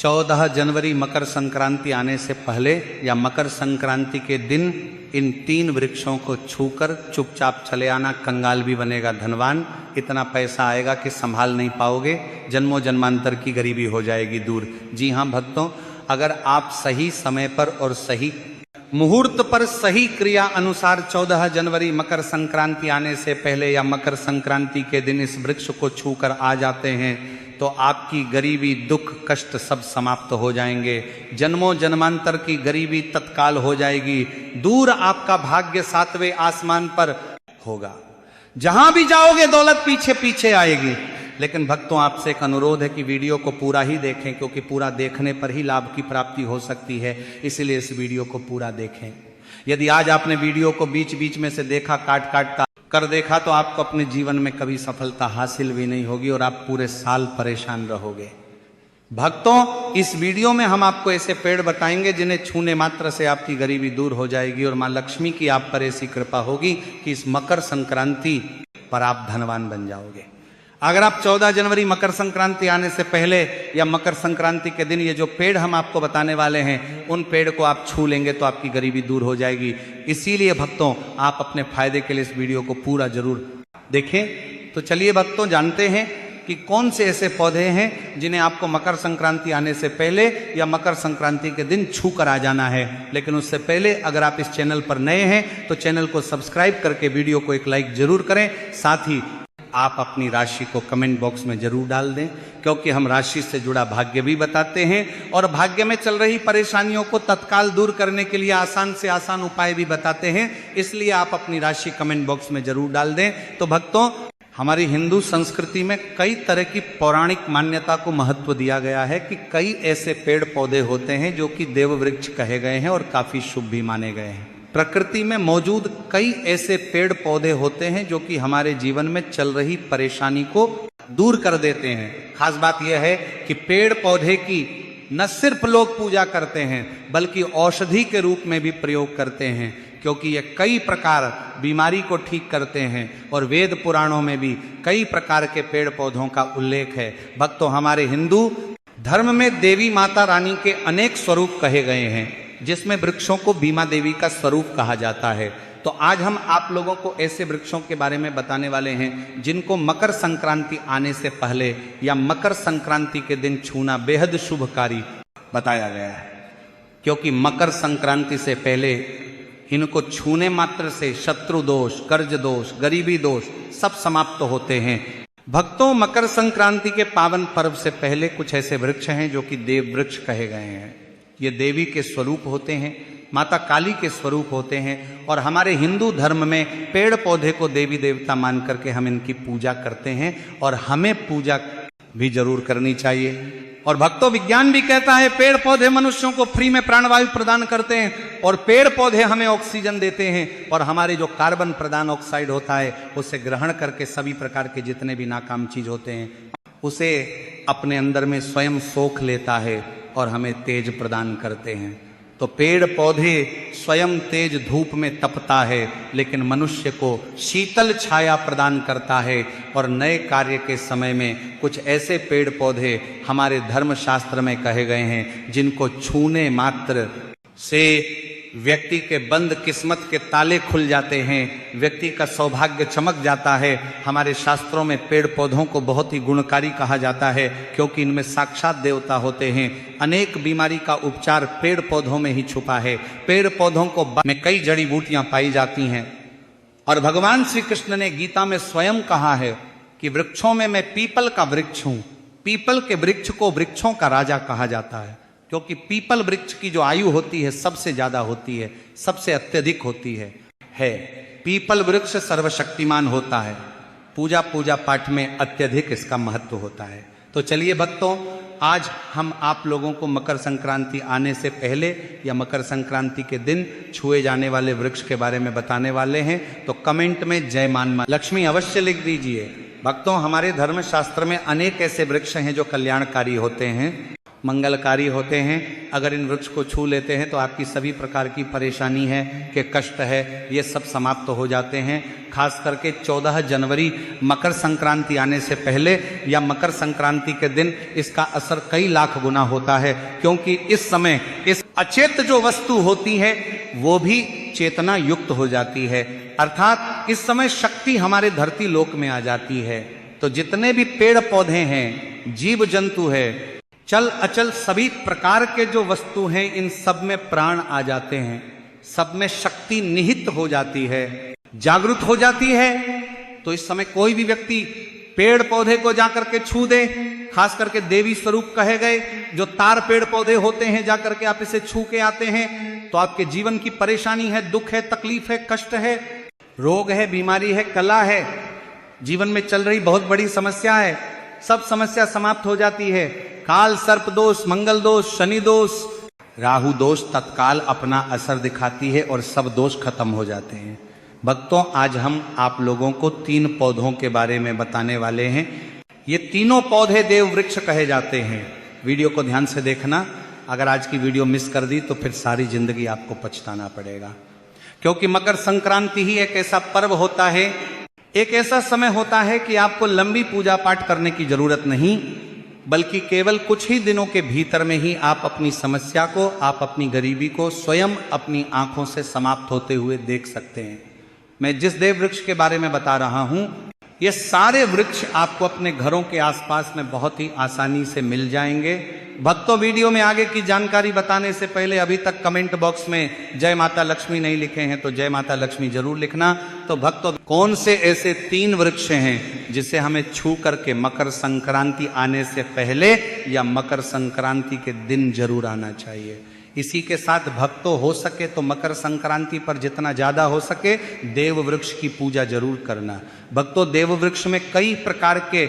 14 जनवरी मकर संक्रांति आने से पहले या मकर संक्रांति के दिन इन 3 वृक्षों को छूकर चुपचाप चले आना। कंगाल भी बनेगा धनवान, इतना पैसा आएगा कि संभाल नहीं पाओगे, जन्मों जन्मांतर की गरीबी हो जाएगी दूर। जी हाँ भक्तों, अगर आप सही समय पर और सही मुहूर्त पर सही क्रिया अनुसार 14 जनवरी मकर संक्रांति आने से पहले या मकर संक्रांति के दिन इस वृक्ष को छूकर आ जाते हैं तो आपकी गरीबी, दुख, कष्ट सब समाप्त हो जाएंगे। जन्मों जन्मांतर की गरीबी तत्काल हो जाएगी। दूर आपका भाग्य 7वें आसमान पर होगा। जहां भी जाओगे दौलत पीछे पीछे आएगी। लेकिन भक्तों, आपसे एक अनुरोध है कि वीडियो को पूरा ही देखें, क्योंकि पूरा देखने पर ही लाभ की प्राप्ति हो सकती है। इसलिए इस वीडियो को पूरा देखें। यदि आज आपने वीडियो को बीच बीच में से देखा, काट काट कर देखा, तो आपको अपने जीवन में कभी सफलता हासिल भी नहीं होगी और आप पूरे साल परेशान रहोगे। भक्तों, इस वीडियो में हम आपको ऐसे पेड़ बताएंगे जिन्हें छूने मात्र से आपकी गरीबी दूर हो जाएगी और मां लक्ष्मी की आप पर ऐसी कृपा होगी कि इस मकर संक्रांति पर आप धनवान बन जाओगे। अगर आप 14 जनवरी मकर संक्रांति आने से पहले या मकर संक्रांति के दिन ये जो पेड़ हम आपको बताने वाले हैं, उन पेड़ को आप छू लेंगे तो आपकी गरीबी दूर हो जाएगी। इसीलिए भक्तों, आप अपने फायदे के लिए इस वीडियो को पूरा जरूर देखें। तो चलिए भक्तों, जानते हैं कि कौन से ऐसे पौधे हैं जिन्हें आपको मकर संक्रांति आने से पहले या मकर संक्रांति के दिन छू कर आ जाना है। लेकिन उससे पहले अगर आप इस चैनल पर नए हैं तो चैनल को सब्सक्राइब करके वीडियो को एक लाइक जरूर करें। साथ ही आप अपनी राशि को कमेंट बॉक्स में जरूर डाल दें, क्योंकि हम राशि से जुड़ा भाग्य भी बताते हैं और भाग्य में चल रही परेशानियों को तत्काल दूर करने के लिए आसान से आसान उपाय भी बताते हैं। इसलिए आप अपनी राशि कमेंट बॉक्स में जरूर डाल दें। तो भक्तों, हमारी हिंदू संस्कृति में कई तरह की पौराणिक मान्यता को महत्व दिया गया है कि कई ऐसे पेड़ पौधे होते हैं जो कि देव वृक्ष कहे गए हैं और काफी शुभ भी माने गए हैं। प्रकृति में मौजूद कई ऐसे पेड़ पौधे होते हैं जो कि हमारे जीवन में चल रही परेशानी को दूर कर देते हैं। खास बात यह है कि पेड़ पौधे की न सिर्फ लोग पूजा करते हैं बल्कि औषधि के रूप में भी प्रयोग करते हैं, क्योंकि ये कई प्रकार बीमारी को ठीक करते हैं और वेद पुराणों में भी कई प्रकार के पेड़ पौधों का उल्लेख है। भक्तों, हमारे हिंदू धर्म में देवी माता रानी के अनेक स्वरूप कहे गए हैं, जिसमें वृक्षों को बीमा देवी का स्वरूप कहा जाता है। तो आज हम आप लोगों को ऐसे वृक्षों के बारे में बताने वाले हैं जिनको मकर संक्रांति आने से पहले या मकर संक्रांति के दिन छूना बेहद शुभकारी बताया गया है, क्योंकि मकर संक्रांति से पहले इनको छूने मात्र से शत्रु दोष, कर्ज दोष, गरीबी दोष सब समाप्त होते हैं। भक्तों, मकर संक्रांति के पावन पर्व से पहले कुछ ऐसे वृक्ष हैं जो कि देव वृक्ष कहे गए हैं। ये देवी के स्वरूप होते हैं, माता काली के स्वरूप होते हैं और हमारे हिंदू धर्म में पेड़ पौधे को देवी देवता मान करके हम इनकी पूजा करते हैं और हमें पूजा भी जरूर करनी चाहिए। और भक्तों, विज्ञान भी कहता है पेड़ पौधे मनुष्यों को फ्री में प्राणवायु प्रदान करते हैं और पेड़ पौधे हमें ऑक्सीजन देते हैं और हमारे जो कार्बन प्रदान ऑक्साइड होता है उसे ग्रहण करके सभी प्रकार के जितने भी नाकाम चीज होते हैं उसे अपने अंदर में स्वयं सोख लेता है और हमें तेज प्रदान करते हैं। तो पेड़ पौधे स्वयं तेज धूप में तपता है, लेकिन मनुष्य को शीतल छाया प्रदान करता है और नए कार्य के समय में कुछ ऐसे पेड़ पौधे हमारे धर्मशास्त्र में कहे गए हैं जिनको छूने मात्र से व्यक्ति के बंद किस्मत के ताले खुल जाते हैं, व्यक्ति का सौभाग्य चमक जाता है। हमारे शास्त्रों में पेड़ पौधों को बहुत ही गुणकारी कहा जाता है, क्योंकि इनमें साक्षात देवता होते हैं। अनेक बीमारी का उपचार पेड़ पौधों में ही छुपा है। पेड़ पौधों को में कई जड़ी बूटियां पाई जाती हैं और भगवान श्री कृष्ण ने गीता में स्वयं कहा है कि वृक्षों में मैं पीपल का वृक्ष हूं। पीपल के वृक्ष को वृक्षों का राजा कहा जाता है, क्योंकि पीपल वृक्ष की जो आयु होती है सबसे ज्यादा होती है, सबसे अत्यधिक होती है। पीपल वृक्ष सर्वशक्तिमान होता है। पूजा पूजा पाठ में अत्यधिक इसका महत्व होता है। तो चलिए भक्तों, आज हम आप लोगों को मकर संक्रांति आने से पहले या मकर संक्रांति के दिन छुए जाने वाले वृक्ष के बारे में बताने वाले हैं। तो कमेंट में जय मां लक्ष्मी अवश्य लिख दीजिए। भक्तों, हमारे धर्मशास्त्र में अनेक ऐसे वृक्ष हैं जो कल्याणकारी होते हैं मंगलकारी होते हैं। अगर इन वृक्ष को छू लेते हैं तो आपकी सभी प्रकार की परेशानी है कि कष्ट है, ये सब समाप्त हो जाते हैं। खास करके 14 जनवरी मकर संक्रांति आने से पहले या मकर संक्रांति के दिन इसका असर कई लाख गुना होता है, क्योंकि इस समय इस अचेत जो वस्तु होती है वो भी चेतना युक्त हो जाती है, अर्थात इस समय शक्ति हमारे धरती लोक में आ जाती है। तो जितने भी पेड़ पौधे हैं, जीव जंतु है, चल अचल सभी प्रकार के जो वस्तु हैं, इन सब में प्राण आ जाते हैं, सब में शक्ति निहित हो जाती है, जागृत हो जाती है। तो इस समय कोई भी व्यक्ति पेड़ पौधे को जाकर के छू दे, खास करके देवी स्वरूप कहे गए जो तार पेड़ पौधे होते हैं, जाकर के आप इसे छू के आते हैं तो आपके जीवन की परेशानी है, दुख है, तकलीफ है, कष्ट है, रोग है, बीमारी है, कला है, जीवन में चल रही बहुत बड़ी समस्या है, सब समस्या समाप्त हो जाती है। काल सर्प दोष, मंगल दोष, शनि दोष, राहु दोष तत्काल अपना असर दिखाती है और सब दोष खत्म हो जाते हैं। भक्तों, आज हम आप लोगों को 3 पौधों के बारे में बताने वाले हैं। ये तीनों पौधे देव वृक्ष कहे जाते हैं। वीडियो को ध्यान से देखना, अगर आज की वीडियो मिस कर दी तो फिर सारी जिंदगी आपको पछताना पड़ेगा, क्योंकि मकर संक्रांति ही एक ऐसा पर्व होता है, एक ऐसा समय होता है कि आपको लंबी पूजा पाठ करने की जरूरत नहीं, बल्कि केवल कुछ ही दिनों के भीतर में ही आप अपनी समस्या को, आप अपनी गरीबी को स्वयं अपनी आंखों से समाप्त होते हुए देख सकते हैं। मैं जिस देव वृक्ष के बारे में बता रहा हूं, ये सारे वृक्ष आपको अपने घरों के आसपास में बहुत ही आसानी से मिल जाएंगे। भक्तों, वीडियो में आगे की जानकारी बताने से पहले अभी तक कमेंट बॉक्स में जय माता लक्ष्मी नहीं लिखे हैं तो जय माता लक्ष्मी जरूर लिखना। तो भक्तों, कौन से ऐसे 3 वृक्ष हैं जिसे हमें छू करके मकर संक्रांति आने से पहले या मकर संक्रांति के दिन जरूर आना चाहिए। इसी के साथ भक्तों, हो सके तो मकर संक्रांति पर जितना ज्यादा हो सके देव वृक्ष की पूजा जरूर करना। भक्तों, देव वृक्ष में कई प्रकार के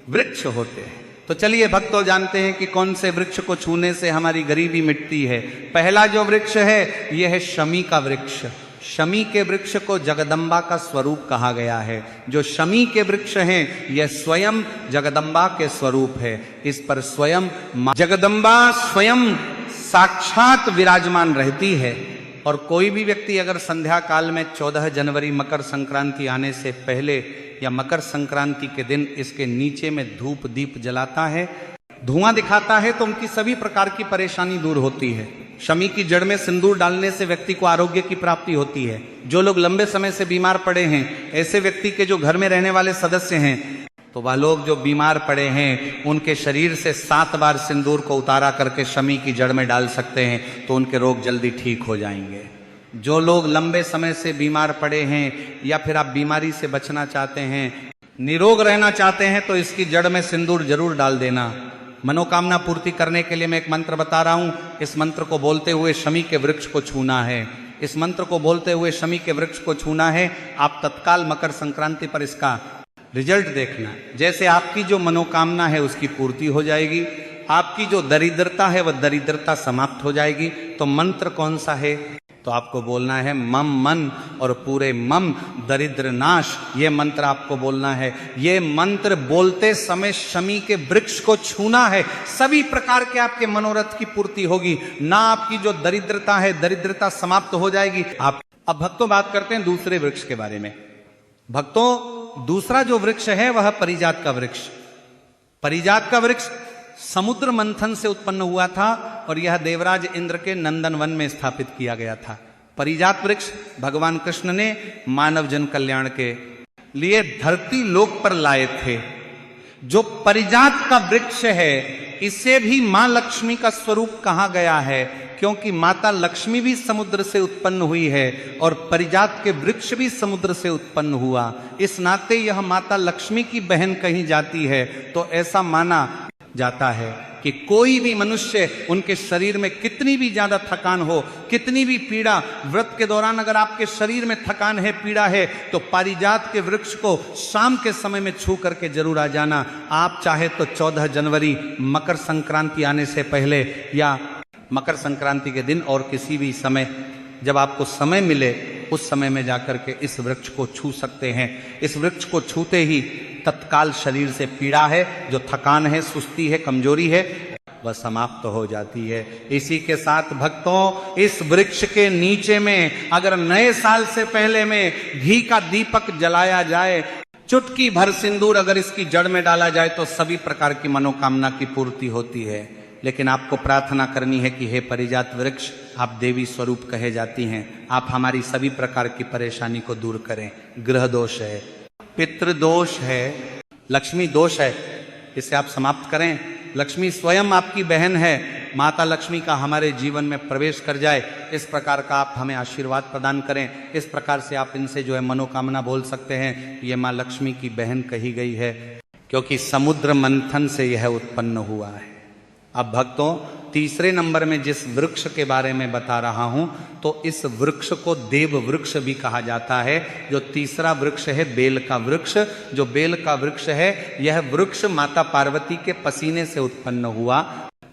वृक्ष होते हैं, तो चलिए भक्तों जानते हैं कि कौन से वृक्ष को छूने से हमारी गरीबी मिटती है। पहला जो वृक्ष है यह है शमी का वृक्ष। शमी के वृक्ष को जगदम्बा का स्वरूप कहा गया है। जो शमी के वृक्ष हैं यह स्वयं जगदम्बा के स्वरूप है। इस पर स्वयं जगदम्बा स्वयं साक्षात विराजमान रहती है। और कोई भी व्यक्ति अगर संध्या काल में 14 जनवरी मकर संक्रांति आने से पहले या मकर संक्रांति के दिन इसके नीचे में धूप दीप जलाता है, धुआं दिखाता है, तो उनकी सभी प्रकार की परेशानी दूर होती है। शमी की जड़ में सिंदूर डालने से व्यक्ति को आरोग्य की प्राप्ति होती है। जो लोग लंबे समय से बीमार पड़े हैं, ऐसे व्यक्ति के जो घर में रहने वाले सदस्य हैं, तो वह लोग जो बीमार पड़े हैं उनके शरीर से 7 बार सिंदूर को उतारा करके शमी की जड़ में डाल सकते हैं, तो उनके रोग जल्दी ठीक हो जाएंगे। जो लोग लंबे समय से बीमार पड़े हैं या फिर आप बीमारी से बचना चाहते हैं, निरोग रहना चाहते हैं, तो इसकी जड़ में सिंदूर जरूर डाल देना। मनोकामना पूर्ति करने के लिए मैं एक मंत्र बता रहा हूं। इस मंत्र को बोलते हुए शमी के वृक्ष को छूना है। इस मंत्र को बोलते हुए शमी के वृक्ष को छूना है। आप तत्काल मकर संक्रांति पर इसका रिजल्ट देखना। जैसे आपकी जो मनोकामना है उसकी पूर्ति हो जाएगी, आपकी जो दरिद्रता है वह दरिद्रता समाप्त हो जाएगी। तो मंत्र कौन सा है? तो आपको बोलना है मम मन और पूरे मम दरिद्र नाश। ये मंत्र आपको बोलना है। ये मंत्र बोलते समय शमी के वृक्ष को छूना है। सभी प्रकार के आपके मनोरथ की पूर्ति होगी ना, आपकी जो दरिद्रता है दरिद्रता समाप्त हो जाएगी। आप अब भक्तों बात करते हैं दूसरे वृक्ष के बारे में। भक्तों, दूसरा जो वृक्ष है वह परिजात का वृक्ष। परिजात का वृक्ष समुद्र मंथन से उत्पन्न हुआ था और यह देवराज इंद्र के नंदन वन में स्थापित किया गया था। परिजात वृक्ष भगवान कृष्ण ने मानव जन कल्याण के लिए धरती लोक पर लाए थे। जो परिजात का वृक्ष है इसे भी मां लक्ष्मी का स्वरूप कहा गया है, क्योंकि माता लक्ष्मी भी समुद्र से उत्पन्न हुई है और परिजात के वृक्ष भी समुद्र से उत्पन्न हुआ। इस नाते यह माता लक्ष्मी की बहन कही जाती है। तो ऐसा माना जाता है कि कोई भी मनुष्य उनके शरीर में कितनी भी ज्यादा थकान हो, कितनी भी पीड़ा, व्रत के दौरान अगर आपके शरीर में थकान है, पीड़ा है, तो पारिजात के वृक्ष को शाम के समय में छू करके जरूर आ जाना। आप चाहे तो 14 जनवरी मकर संक्रांति आने से पहले या मकर संक्रांति के दिन और किसी भी समय जब आपको समय मिले उस समय में जाकर के इस वृक्ष को छू सकते हैं। इस वृक्ष को छूते ही तत्काल शरीर से पीड़ा है, जो थकान है, सुस्ती है, कमजोरी है, वह समाप्त हो जाती है। इसी के साथ भक्तों, इस वृक्ष के नीचे में अगर नए साल से पहले में घी का दीपक जलाया जाए, चुटकी भर सिंदूर अगर इसकी जड़ में डाला जाए तो सभी प्रकार की मनोकामना की पूर्ति होती है। लेकिन आपको प्रार्थना करनी है कि हे परिजात वृक्ष, आप देवी स्वरूप कहे जाती हैं, आप हमारी सभी प्रकार की परेशानी को दूर करें। ग्रह दोष है, पितृदोष है, लक्ष्मी दोष है, इसे आप समाप्त करें। लक्ष्मी स्वयं आपकी बहन है, माता लक्ष्मी का हमारे जीवन में प्रवेश कर जाए, इस प्रकार का आप हमें आशीर्वाद प्रदान करें। इस प्रकार से आप इनसे जो है मनोकामना बोल सकते हैं। ये माँ लक्ष्मी की बहन कही गई है क्योंकि समुद्र मंथन से यह उत्पन्न हुआ है। अब भक्तों, तीसरे नंबर में जिस वृक्ष के बारे में बता रहा हूं, तो इस वृक्ष को देव वृक्ष भी कहा जाता है। जो तीसरा वृक्ष है बेल का वृक्ष, जो बेल का वृक्ष है, यह वृक्ष माता पार्वती के पसीने से उत्पन्न हुआ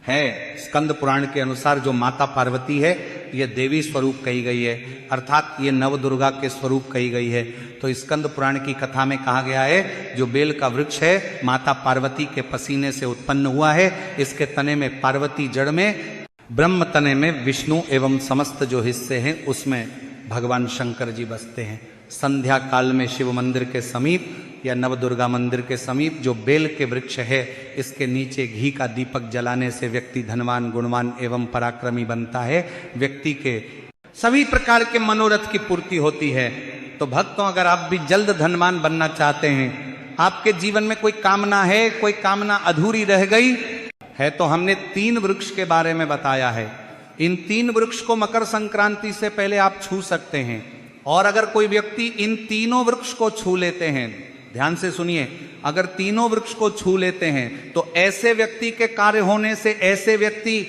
है। स्कंद पुराण के अनुसार जो माता पार्वती है, यह देवी स्वरूप कही गई है, अर्थात ये नवदुर्गा के स्वरूप कही गई है। तो स्कंद पुराण की कथा में कहा गया है, जो बेल का वृक्ष है माता पार्वती के पसीने से उत्पन्न हुआ है। इसके तने में पार्वती, जड़ में ब्रह्म, तने में विष्णु एवं समस्त जो हिस्से हैं उसमें भगवान शंकर जी बसते हैं। संध्या काल में शिव मंदिर के समीप या नवदुर्गा मंदिर के समीप जो बेल के वृक्ष है, इसके नीचे घी का दीपक जलाने से व्यक्ति धनवान, गुणवान एवं पराक्रमी बनता है। व्यक्ति के सभी प्रकार के मनोरथ की पूर्ति होती है। तो भक्तों, अगर आप भी जल्द धनवान बनना चाहते हैं, आपके जीवन में कोई कामना है, कोई कामना अधूरी रह गई है, तो हमने 3 वृक्ष के बारे में बताया है। इन 3 वृक्ष को मकर संक्रांति से पहले आप छू सकते हैं। और अगर कोई व्यक्ति इन तीनों वृक्ष को छू लेते हैं, ध्यान से सुनिए, अगर तीनों वृक्ष को छू लेते हैं तो ऐसे व्यक्ति के कार्य होने से, ऐसे व्यक्ति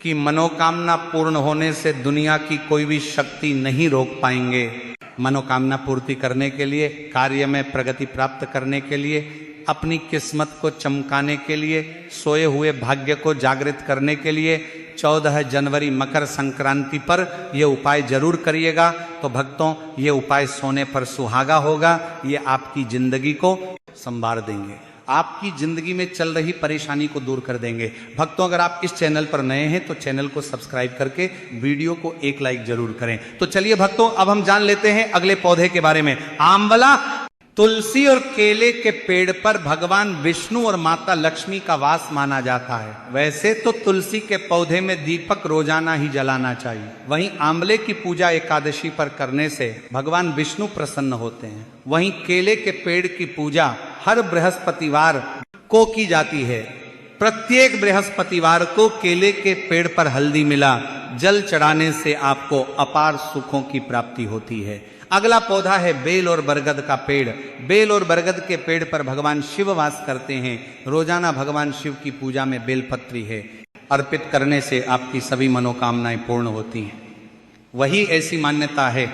की मनोकामना पूर्ण होने से दुनिया की कोई भी शक्ति नहीं रोक पाएंगे। मनोकामना पूर्ति करने के लिए, कार्य में प्रगति प्राप्त करने के लिए, अपनी किस्मत को चमकाने के लिए, सोए हुए भाग्य को जागृत करने के लिए 14 जनवरी मकर संक्रांति पर यह उपाय जरूर करिएगा। तो भक्तों, ये उपाय सोने पर सुहागा होगा। ये आपकी जिंदगी को संवार देंगे, आपकी जिंदगी में चल रही परेशानी को दूर कर देंगे। भक्तों, अगर आप इस चैनल पर नए हैं तो चैनल को सब्सक्राइब करके वीडियो को एक लाइक जरूर करें। तो चलिए भक्तों, अब हम जान लेते हैं अगले पौधे के बारे में। आंवला, तुलसी और केले के पेड़ पर भगवान विष्णु और माता लक्ष्मी का वास माना जाता है। वैसे तो तुलसी के पौधे में दीपक रोजाना ही जलाना चाहिए, वहीं आंवले की पूजा एकादशी पर करने से भगवान विष्णु प्रसन्न होते हैं। वहीं केले के पेड़ की पूजा हर बृहस्पतिवार को की जाती है। प्रत्येक बृहस्पतिवार को केले के पेड़ पर हल्दी मिला जल चढ़ाने से आपको अपार सुखों की प्राप्ति होती है। अगला पौधा है बेल और बरगद का पेड़। बेल और बरगद के पेड़ पर भगवान शिव वास करते हैं। रोजाना भगवान शिव की पूजा में बेलपत्री है, अर्पित करने से आपकी सभी मनोकामनाएं पूर्ण होती हैं। वही ऐसी मान्यता है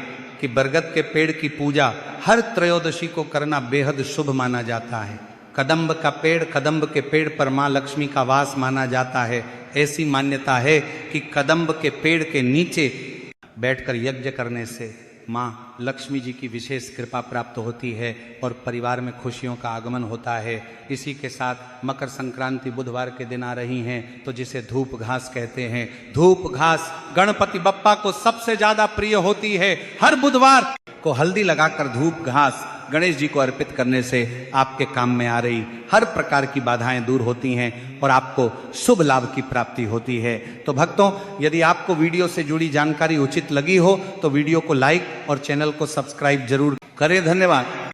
कि बरगद के पेड़ की पूजा हर त्रयोदशी को करना बेहद शुभ माना जाता है। कदम्ब का पेड़, कदम्ब के पेड़ पर माँ लक्ष्मी का वास माना जाता है। ऐसी मान्यता है कि कदम्ब के पेड़ के नीचे बैठकर यज्ञ करने से माँ लक्ष्मी जी की विशेष कृपा प्राप्त होती है और परिवार में खुशियों का आगमन होता है। इसी के साथ मकर संक्रांति बुधवार के दिन आ रही हैं, तो जिसे धूप घास कहते हैं। धूप घास गणपति बप्पा को सबसे ज्यादा प्रिय होती है। हर बुधवार को हल्दी लगाकर धूप घास गणेश जी को अर्पित करने से आपके काम में आ रही हर प्रकार की बाधाएं दूर होती हैं और आपको शुभ लाभ की प्राप्ति होती है। तो भक्तों, यदि आपको वीडियो से जुड़ी जानकारी उचित लगी हो तो वीडियो को लाइक और चैनल को सब्सक्राइब जरूर करें। धन्यवाद।